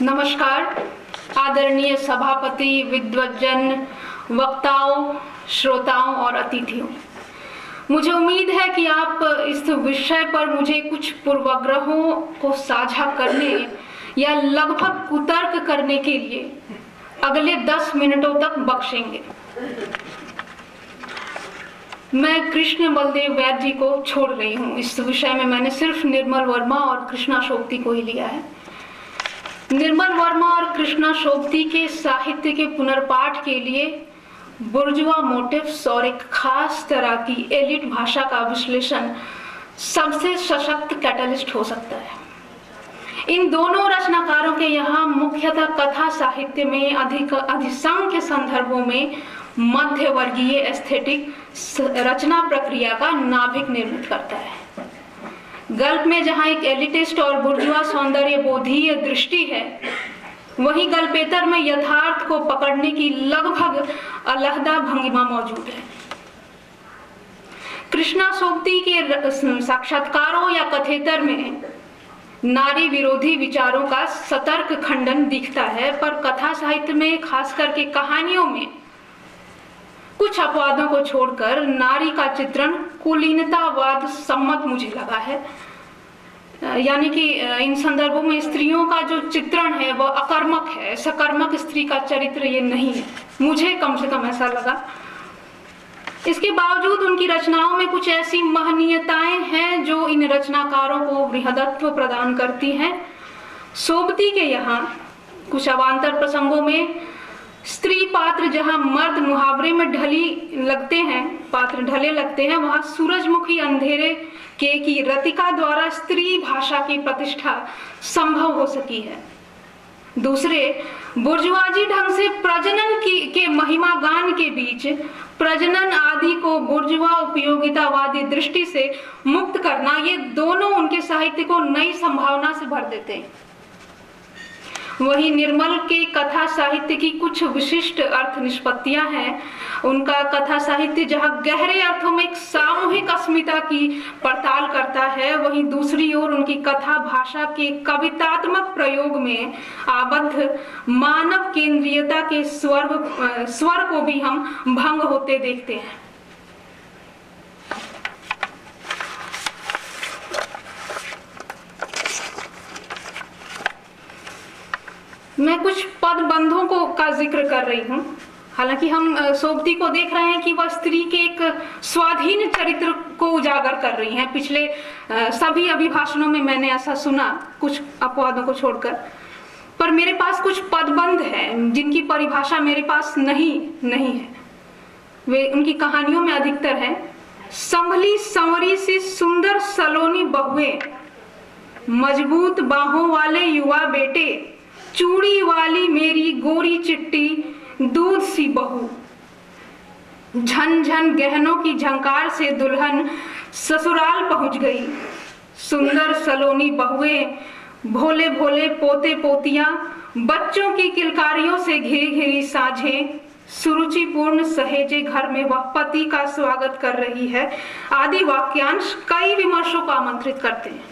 नमस्कार आदरणीय सभापति, विद्वज्जन, वक्ताओं, श्रोताओं और अतिथियों। मुझे उम्मीद है कि आप इस विषय पर मुझे कुछ पूर्वाग्रहों को साझा करने या लगभग कुतर्क करने के लिए अगले 10 मिनटों तक बख्शेंगे। मैं कृष्ण बलदेव वैद्य जी को छोड़ रही हूँ। इस विषय में मैंने सिर्फ निर्मल वर्मा और कृष्णा शोभती को ही लिया है। निर्मल वर्मा और कृष्णा शोभती के साहित्य के पुनर्पाठ के लिए बुर्जुआ मोटिव्स और एक खास तरह की एलिट भाषा का विश्लेषण सबसे सशक्त कैटलिस्ट हो सकता है। इन दोनों रचनाकारों के यहाँ मुख्यतः कथा साहित्य में अधिसंख्य संदर्भों में मध्यवर्गीय एस्थेटिक रचना प्रक्रिया का नाभिक निर्मित करता है। गल्प में जहाँ एक एलिटिस्ट और बुर्जुआ सौंदर्य बोधीय दृष्टि है, वहीं गल्पेतर में यथार्थ को पकड़ने की लगभग अलहदा भंगिमा मौजूद है। कृष्णा शोभती के साक्षात्कारों या कथेतर में नारी विरोधी विचारों का सतर्क खंडन दिखता है, पर कथा साहित्य में खास करके कहानियों में कुछ अपवादों को छोड़कर नारी का चित्रण कुलीनतावाद सम्मत मुझे लगा है। यानी कि इन संदर्भों में स्त्रियों का जो चित्रण है वह अकर्मक है, सकर्मक स्त्री का चरित्र ये नहीं है, मुझे कम से कम ऐसा लगा। इसके बावजूद उनकी रचनाओं में कुछ ऐसी महनीयताएं हैं जो इन रचनाकारों को बृहदत्व प्रदान करती हैं। शोभती के यहाँ कुछ अवान्तर प्रसंगों में स्त्री पात्र जहाँ मर्द मुहावरे में पात्र ढले लगते हैं, वहाँ सूरजमुखी अंधेरे की रतिका द्वारा स्त्री भाषा की प्रतिष्ठा संभव हो सकी है। दूसरे, बुर्जुआजी ढंग से प्रजनन के महिमा गान के बीच प्रजनन आदि को बुर्जुआ उपयोगितावादी दृष्टि से मुक्त करना, ये दोनों उनके साहित्य को नई संभावना से भर देते हैं। वहीं निर्मल के कथा साहित्य की कुछ विशिष्ट अर्थ निष्पत्तियां हैं। उनका कथा साहित्य जहां गहरे अर्थों में एक सामूहिक अस्मिता की पड़ताल करता है, वहीं दूसरी ओर उनकी कथा भाषा के कवितात्मक प्रयोग में आबद्ध मानव केंद्रीयता के स्वर को भी हम भंग होते देखते हैं। मैं कुछ पदबंधों का जिक्र कर रही हूँ। हालांकि हम शोभती को देख रहे हैं कि वह स्त्री के एक स्वाधीन चरित्र को उजागर कर रही हैं। पिछले सभी अभिभाषणों में मैंने ऐसा सुना, कुछ अपवादों को छोड़कर। पर मेरे पास कुछ पदबंध हैं जिनकी परिभाषा मेरे पास नहीं है। वे उनकी कहानियों में अधिकतर है। संभली संवरी सी सुंदर सलोनी बहुएं, मजबूत बाहों वाले युवा बेटे, चूड़ी वाली मेरी गोरी चिट्टी दूध सी बहू, झन झन गहनों की झंकार से दुल्हन ससुराल पहुंच गई। सुंदर सलोनी बहुएं, भोले भोले पोते पोतियां, बच्चों की किलकारियों से घिरी घिरी साझें, सुरुचिपूर्ण सहेजे घर में वह पति का स्वागत कर रही है, आदि वाक्यांश कई विमर्शों को आमंत्रित करते हैं।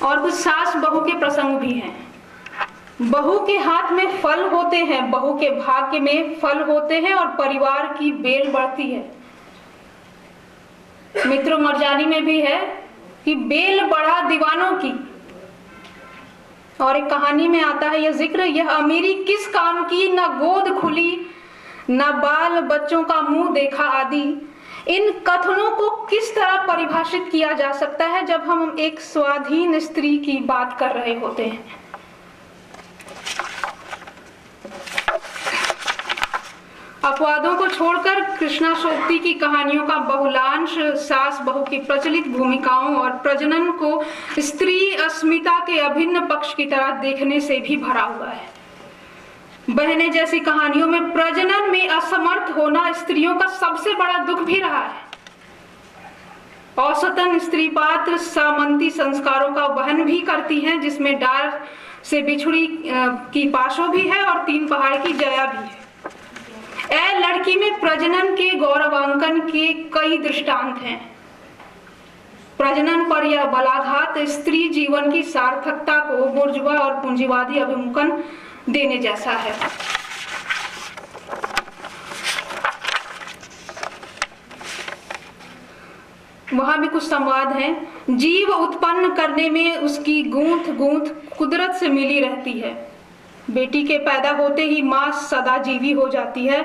और कुछ सास बहू के प्रसंग भी हैं। बहू के हाथ में फल होते हैं, बहू के भाग्य में फल होते हैं और परिवार की बेल बढ़ती है। मित्रों मर्जानी में भी है कि बेल बढ़ा दीवानों की। और एक कहानी में आता है यह जिक्र, यह अमीरी किस काम की, न गोद खुली न बाल बच्चों का मुंह देखा आदि। इन कथनों को किस तरह परिभाषित किया जा सकता है जब हम एक स्वाधीन स्त्री की बात कर रहे होते हैं। अपवादों को छोड़कर कृष्णा शोभती की कहानियों का बहुलांश सास बहू की प्रचलित भूमिकाओं और प्रजनन को स्त्री अस्मिता के अभिन्न पक्ष की तरह देखने से भी भरा हुआ है। बहने जैसी कहानियों में प्रजनन में असमर्थ होना स्त्रियों का सबसे बड़ा दुख भी रहा है। औसतन स्त्री पात्र सामंती संस्कारों का वहन भी करती हैं, जिसमें डार से बिछुड़ी की पाशो भी है और 3 पहाड़ की जया भी है। ए लड़की में प्रजनन के गौरवांकन के कई दृष्टांत हैं। प्रजनन पर यह बलाघात स्त्री जीवन की सार्थकता को बुर्जुआ और पूंजीवादी अभिमुखन देने जैसा है। वहां भी कुछ संवाद हैं। जीव उत्पन्न करने में उसकी गूंथ गूंथ कुदरत से मिली रहती है। बेटी के पैदा होते ही माँ सदाजीवी हो जाती है।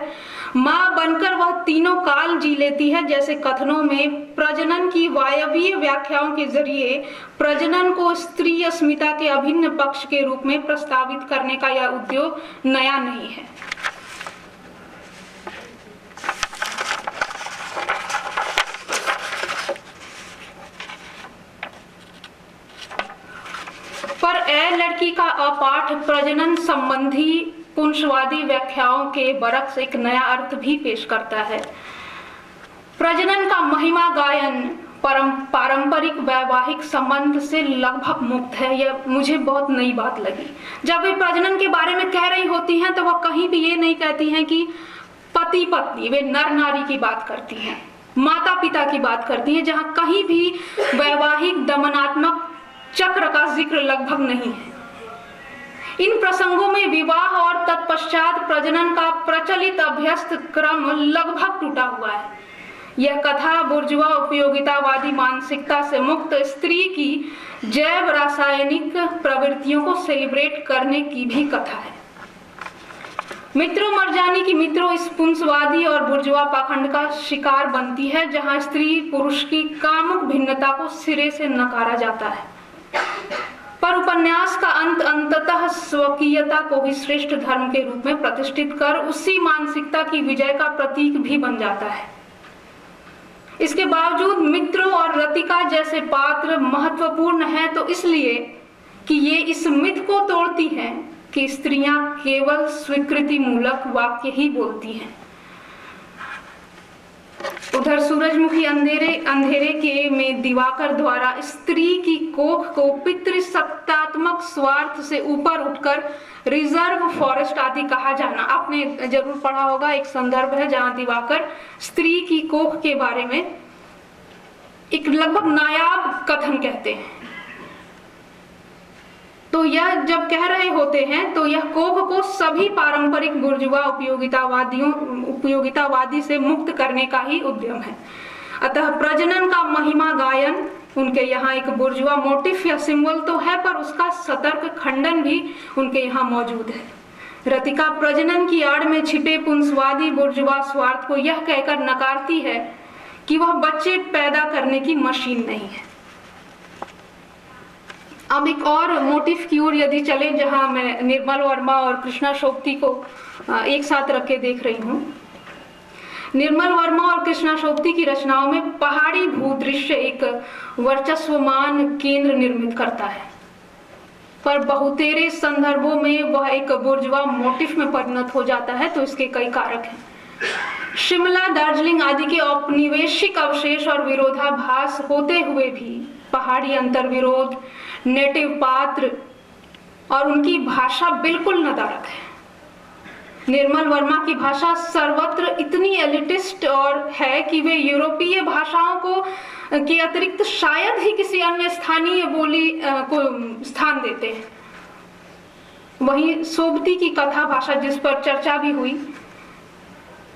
माँ बनकर वह तीनों काल जी लेती है। जैसे कथनों में प्रजनन की वायवीय व्याख्याओं के जरिए प्रजनन को स्त्री अस्मिता के अभिन्न पक्ष के रूप में प्रस्तावित करने का यह उद्योग नया नहीं है। पर लड़की का अपाठ प्रजनन संबंधी पुंसवादी व्याख्याओं के बरक्स एक नया अर्थ भी पेश करता है। प्रजनन का महिमा गायन पारंपरिक वैवाहिक संबंध से लगभग मुक्त है। यह मुझे बहुत नई बात लगी। जब वे प्रजनन के बारे में कह रही होती हैं तो वह कहीं भी ये नहीं कहती हैं कि पति पत्नी, वे नर नारी की बात करती हैं, माता पिता की बात करती हैं। जहां कहीं भी वैवाहिक दमनात्मक चक्र का जिक्र लगभग नहीं है। इन प्रसंगों में विवाह और तत्पश्चात प्रजनन का प्रचलित अभ्यस्त क्रम लगभग टूटा हुआ है। यह कथा बुर्जुआ उपयोगितावादी मानसिकता से मुक्त स्त्री की जैव रासायनिक प्रवृत्तियों को सेलिब्रेट करने की भी कथा है। मित्रों मरजानी की मित्रों इस पुंसवादी और बुर्जुआ पाखंड का शिकार बनती है, जहां स्त्री पुरुष की कामुक भिन्नता को सिरे से नकारा जाता है। पर उपन्यास का अंततः स्वकीयता को ही श्रेष्ठ धर्म के रूप में प्रतिष्ठित कर उसी मानसिकता की विजय का प्रतीक भी बन जाता है। इसके बावजूद मित्रों और रतिका जैसे पात्र महत्वपूर्ण हैं तो इसलिए कि ये इस मिथ को तोड़ती हैं कि स्त्रियां केवल स्वीकृति मूलक वाक्य ही बोलती हैं। उधर सूरजमुखी अंधेरे के में दिवाकर द्वारा स्त्री की कोख को पितृसत्तात्मक स्वार्थ से ऊपर उठकर रिजर्व फॉरेस्ट आदि कहा जाना, आपने जरूर पढ़ा होगा। एक संदर्भ है जहां दिवाकर स्त्री की कोख के बारे में एक लगभग नायाब कथन कहते हैं। तो यह जब कह रहे होते हैं तो यह कोख को सभी पारंपरिक बुर्जुआ उपयोगितावादी से मुक्त करने का ही उद्यम है। अतः प्रजनन का महिमा गायन उनके यहाँ एक बुर्जुआ मोटिफ या सिंबल तो है, पर उसका सतर्क खंडन भी उनके यहाँ मौजूद है। रतिका प्रजनन की आड़ में छिपे पुंसवादी बुर्जुआ स्वार्थ को यह कहकर नकारती है कि वह बच्चे पैदा करने की मशीन नहीं है। अब एक और मोटिफ की ओर यदि चले, जहां मैं निर्मल वर्मा और कृष्णा शोभती को एक साथ रख के देख रही हूँ। निर्मल वर्मा और कृष्णा शोभती की रचनाओं में पहाड़ी भूदृश्य एक वर्चस्वमान केंद्र निर्मित करता है, पर बहुतेरे संदर्भों में वह एक बुर्जुआ मोटिफ में परिणत हो जाता है। तो इसके कई कारक हैं। शिमला, दार्जिलिंग आदि के औपनिवेशिक अवशेष और विरोधाभास होते हुए भी पहाड़ी अंतर्विरोध, नेटिव पात्र और उनकी भाषा बिल्कुल नदारद है। निर्मल वर्मा की भाषा सर्वत्र इतनी एलिटिस्ट और है कि वे यूरोपीय भाषाओं को के अतिरिक्त शायद ही किसी अन्य स्थानीय बोली को स्थान देते हैं। वहीं सोबती की कथा भाषा, जिस पर चर्चा भी हुई,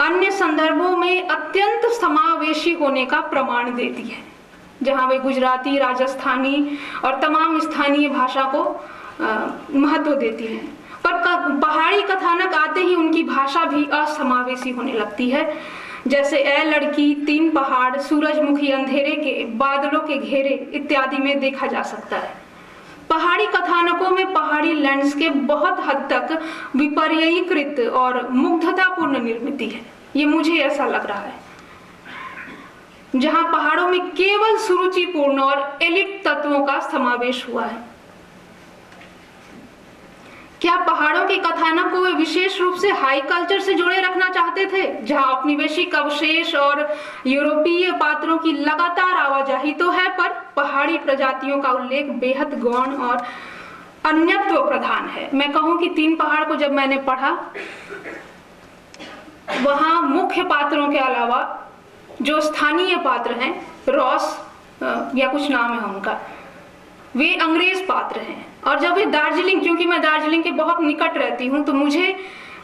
अन्य संदर्भों में अत्यंत समावेशी होने का प्रमाण देती है, जहां वे गुजराती, राजस्थानी और तमाम स्थानीय भाषा को महत्व देती हैं। पर पहाड़ी कथानक आते ही उनकी भाषा भी असमावेशी होने लगती है। जैसे ए लड़की, तीन पहाड़, सूरजमुखी अंधेरे के, बादलों के घेरे इत्यादि में देखा जा सकता है। पहाड़ी कथानकों में पहाड़ी लैंडस्केप बहुत हद तक विपर्ययीकृत और मुग्धतापूर्ण निर्मित है। ये मुझे ऐसा लग रहा है, जहां पहाड़ों में केवल सुरुचिपूर्ण और एलिट तत्वों का समावेश हुआ है। क्या पहाड़ों के कथानक को वे विशेष रूप से हाई कल्चर से जोड़े रखना चाहते थे, जहां औपनिवेशिक अवशेष और यूरोपीय पात्रों की लगातार आवाजाही तो है, पर पहाड़ी प्रजातियों का उल्लेख बेहद गौण और अन्यत्व प्रधान है। मैं कहूं कि तीन पहाड़ को जब मैंने पढ़ा, वहां मुख्य पात्रों के अलावा जो स्थानीय पात्र हैं, रॉस, या कुछ नाम है उनका, वे अंग्रेज पात्र हैं। और जब वे दार्जिलिंग, क्योंकि मैं दार्जिलिंग के बहुत निकट रहती हूँ, तो मुझे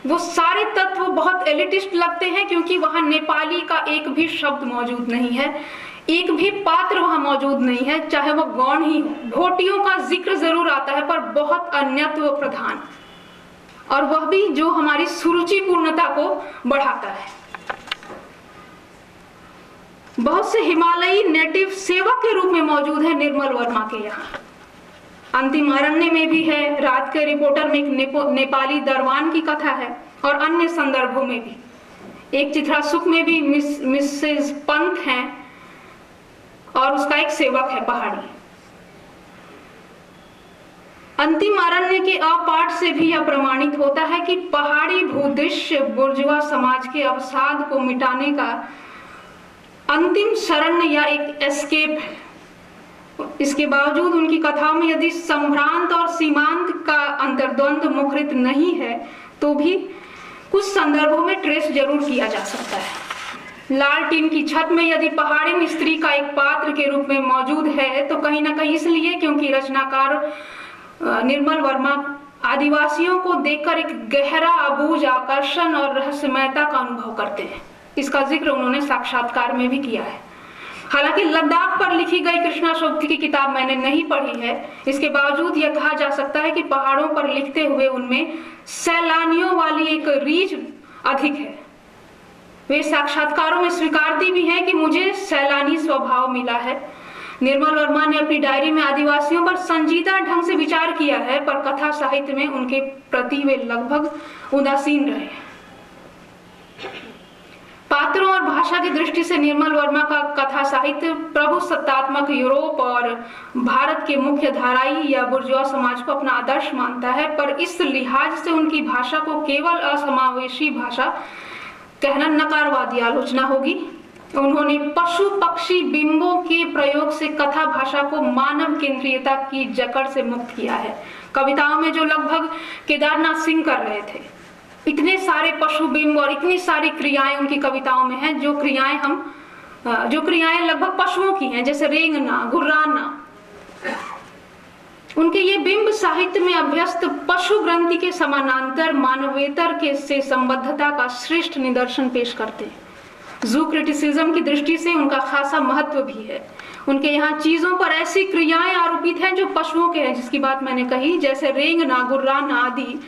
वो सारे तत्व बहुत एलिटिस्ट लगते हैं, क्योंकि वहाँ नेपाली का एक भी शब्द मौजूद नहीं है, एक भी पात्र वहाँ मौजूद नहीं है, चाहे वो गौण ही हो। भोटियों का जिक्र जरूर आता है पर बहुत अन्यत्व प्रधान, और वह भी जो हमारी सुरुचिपूर्णता को बढ़ाता है। बहुत से हिमालयी नेटिव सेवक के रूप में मौजूद है निर्मल वर्मा के यहाँ। अंतिम अरण्य में भी है, रात के रिपोर्टर में एक नेपाली दरबान की कथा है, और अन्य संदर्भों में भी। एक चित्रा सुख में भी मिसेस पंत हैं, और उसका एक सेवक है पहाड़ी। अंतिम अरण्य के अपाठ से भी यह प्रमाणित होता है कि पहाड़ी भूदृश्य बुर्जुआ समाज के अवसाद को मिटाने का अंतिम शरण या एक एस्केप है। इसके बावजूद उनकी कथाओं में यदि संभ्रांत और सीमांत का अंतर्द्वंद मुखरित नहीं है, तो भी कुछ संदर्भों में ट्रेस जरूर किया जा सकता है। लाल टीन की छत में यदि पहाड़ी स्त्री का एक पात्र के रूप में मौजूद है, तो कहीं ना कहीं इसलिए क्योंकि रचनाकार निर्मल वर्मा आदिवासियों को देखकर एक गहरा अबूझ आकर्षण और रहस्यमयता का अनुभव करते हैं। इसका जिक्र उन्होंने साक्षात्कार में भी किया है। हालांकि लद्दाख पर लिखी गई कृष्णा शोभती की किताब मैंने नहीं पढ़ी है, इसके बावजूद यह कहा जा सकता है कि पहाड़ों पर लिखते हुए उनमें सैलानियों वाली एक रीझ अधिक है। वे साक्षात्कारों में स्वीकारती भी हैं कि मुझे सैलानी स्वभाव मिला है। निर्मल वर्मा ने अपनी डायरी में आदिवासियों पर संजीदा ढंग से विचार किया है, पर कथा साहित्य में उनके प्रति वे लगभग उदासीन रहे। पात्रों और भाषा की दृष्टि से निर्मल वर्मा का कथा साहित्य प्रभु सत्तात्मक यूरोप और भारत के मुख्य धाराई या बुर्जुआ समाज को अपना आदर्श मानता है, पर इस लिहाज से उनकी भाषा को केवल असमावेशी भाषा कहना नकारवादी आलोचना होगी। उन्होंने पशु पक्षी बिंबों के प्रयोग से कथा भाषा को मानव केंद्रीयता की जकड़ से मुक्त किया है। कविताओं में जो लगभग केदारनाथ सिंह कर रहे थे, इतने सारे पशु बिंब और इतनी सारी क्रियाएं उनकी कविताओं में हैं, जो क्रियाएं लगभग पशुओं की हैं, जैसे रेंगना, गुर्राना। उनके ये बिंब साहित्य में अभ्यस्त पशु ग्रंथि के समानांतर मानवेतर के से संबद्धता का श्रेष्ठ निदर्शन पेश करते हैं। जू क्रिटिसिज्म की दृष्टि से उनका खासा महत्व भी है। उनके यहाँ चीजों पर ऐसी क्रियाएं आरोपित हैं जो पशुओं के हैं, जिसकी बात मैंने कही, जैसे रेंगना, गुर्राना आदि।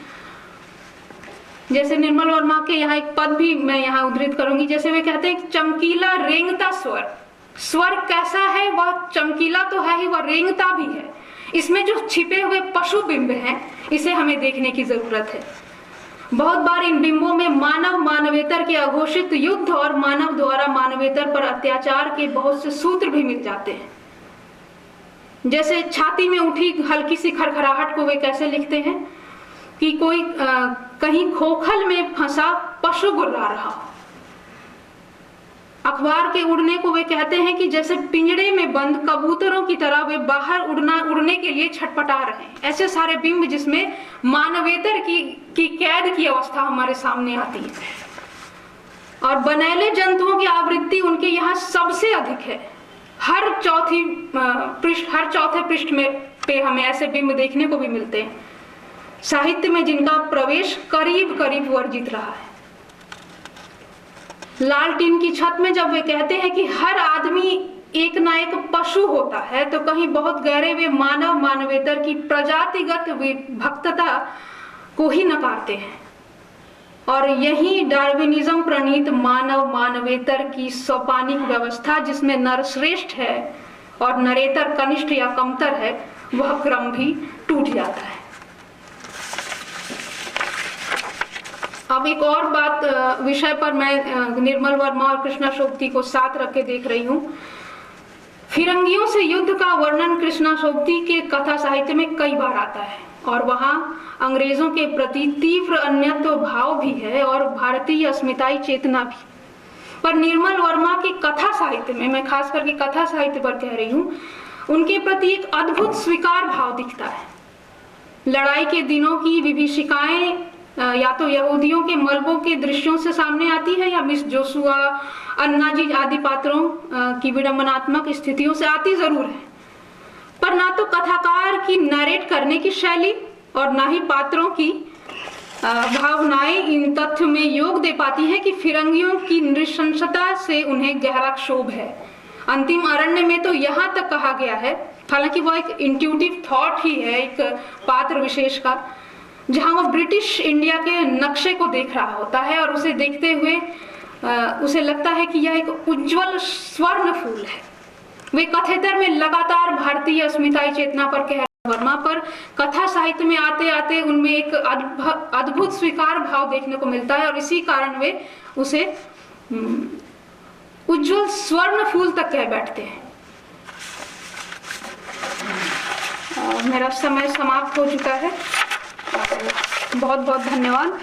जैसे निर्मल वर्मा के यहाँ एक पद भी मैं यहाँ उद्धृत करूंगी, जैसे वे कहते हैं चमकीला रेंगता स्वर कैसा है, वह चमकीला तो है ही, वह रेंगता भी है। इसमें जो छिपे हुए पशु बिंब हैं, इसे हमें देखने की जरूरत है। बहुत बार इन बिंबों में मानव मानवेतर के अघोषित युद्ध और मानव द्वारा मानवेतर पर अत्याचार के बहुत से सूत्र भी मिल जाते हैं। जैसे छाती में उठी हल्की सी खरखराहट को वे कैसे लिखते हैं कि कोई कहीं खोखल में फंसा पशु गुर्रा रहा हो। अखबार के उड़ने को वे कहते हैं कि जैसे पिंजड़े में बंद कबूतरों की तरह वे बाहर उड़ने के लिए छटपटा रहे हैं। ऐसे सारे बिंब जिसमें मानवेतर की कैद की अवस्था हमारे सामने आती है। और बनैले जंतुओं की आवृत्ति उनके यहाँ सबसे अधिक है। हर चौथे पृष्ठ में पे हमें ऐसे बिंब देखने को भी मिलते हैं, साहित्य में जिनका प्रवेश करीब करीब वर्जित रहा है। लाल टीन की छत में जब वे कहते हैं कि हर आदमी एक ना एक पशु होता है, तो कहीं बहुत गहरे वे मानव मानवेतर की प्रजातिगत विभक्तता को ही नकारते हैं। और यही डार्विनिज्म प्रणीत मानव मानवेतर की सोपानिक व्यवस्था, जिसमें नर श्रेष्ठ है और नरेतर कनिष्ठ या कमतर है, वह क्रम भी टूट जाता है। अब एक और बात विषय पर मैं निर्मल वर्मा और कृष्णा शोभती को साथ रख के देख रही हूँ। फिरंगियों से युद्ध का वर्णन कृष्णा शोभती के कथा साहित्य में कई बार आता है, और वहाँ अंग्रेजों के प्रति तीव्र अन्यत्व भाव भी है और भारतीय अस्मिताई चेतना भी। पर निर्मल वर्मा की कथा साहित्य में, मैं खास करके कथा साहित्य पर कह रही हूँ, उनके प्रति एक अद्भुत स्वीकार भाव दिखता है। लड़ाई के दिनों की विभीषिकाएं या तो यहूदियों के मलबों के दृश्यों से सामने आती है या मिस जोशुआ, अन्नाजी आदि पात्रों की विडंबनात्मक स्थितियों से आती जरूर है, पर ना तो कथाकार की नरेट करने की शैली और ना ही पात्रों की भावनाएं इन तथ्य में योग दे पाती है कि फिरंगियों की नृशंसता से उन्हें गहरा क्षोभ है। अंतिम अरण्य में तो यहाँ तक कहा गया है, हालांकि वो एक इंट्यूटिव थॉट ही है एक पात्र विशेष का, जहां वो ब्रिटिश इंडिया के नक्शे को देख रहा होता है और उसे देखते हुए उसे लगता है कि यह एक उज्जवल स्वर्ण फूल है। वे कथेतर में लगातार भारतीय अस्मिताई चेतना पर कह वर्मा, पर कथा साहित्य में आते आते उनमें एक अद्भुत स्वीकार भाव देखने को मिलता है और इसी कारण वे उसे उज्जवल स्वर्ण फूल तक कह बैठते हैं। मेरा समय समाप्त हो चुका है। बहुत बहुत धन्यवाद।